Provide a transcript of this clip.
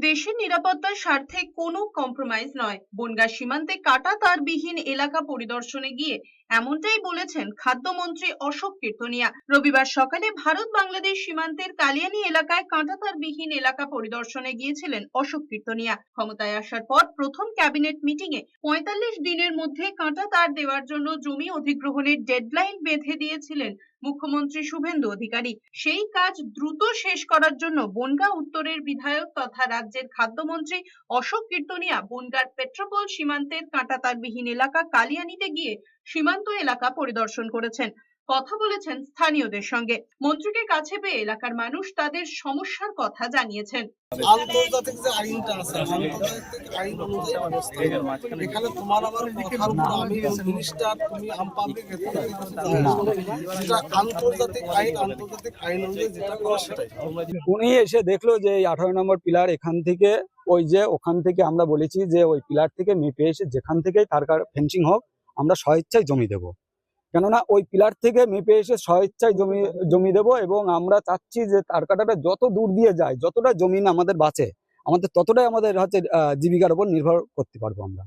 দেশের নিরাপত্তার স্বার্থে কোনো কম্প্রোমাইজ নয়। বনগাঁ সীমান্তে কাটা তারবিহীন এলাকা পরিদর্শনে গিয়ে এমনটাই বলেছেন খাদ্যমন্ত্রী অশোক কীর্তনিয়া। রবিবার সকালে ভারত বাংলাদেশ সীমান্তের কালিয়ানী এলাকায় কাঁটা তারবিহীন এলাকা পরিদর্শনে গিয়েছিলেন অশোক কীর্তনিয়া। ক্ষমতায় আসার পর প্রথম ক্যাবিনেট মিটিংয়ে ৪৫ দিনের মধ্যে কাঁটা তার দেওয়ার জন্য জমি অধিগ্রহণের ডেডলাইন বেঁধে দিয়েছিলেন মুখ্যমন্ত্রী শুভেন্দু অধিকারী। সেই কাজ দ্রুত শেষ করার জন্য বনগাঁ উত্তরের বিধায়ক তথা রাজ্যের খাদ্যমন্ত্রী অশোক কীর্তনিয়া বনগাঁর পেট্রাপোল সীমান্তের কাঁটাতারবিহীন এলাকা কালিয়ানীতে গিয়ে সীমান্ত এলাকা পরিদর্শন করেছেন, কথা বলেছেন স্থানীয়দের সঙ্গে। মন্ত্রীকে কাছে পেয়ে এলাকার মানুষ তাদের সমস্যার কথা জানিয়েছেন। আন্তর্জাতিক যে আইনটা আছে, আন্তর্জাতিক আইন অনুযায়ী এখানে তোমার আমার কথার উপর আমি মিনিস্টার, তুমি পাবলিক যেটা আন্তর্জাতিক আইন অনুযায়ী যেটা করা সেটাই। উনি এসে দেখলো যে এই 18 নম্বর পিলার এখান থেকে ওখান থেকে আমরা বলেছি যে ওই পিলার থেকে মেপে এসে যেখান থেকেই তার ফেন্সিং হোক আমরা স্বেচ্ছায় জমি দেব, কেননা ওই পিলার থেকে মেপে এসে স্বেচ্ছায় জমি দেব। এবং আমরা চাচ্ছি যে তার কাটাটা যত দূর দিয়ে যায়, যতটা জমিন আমাদের বাঁচে, আমাদের ততটাই আমাদের জীবিকার উপর নির্ভর করতে পারবো আমরা।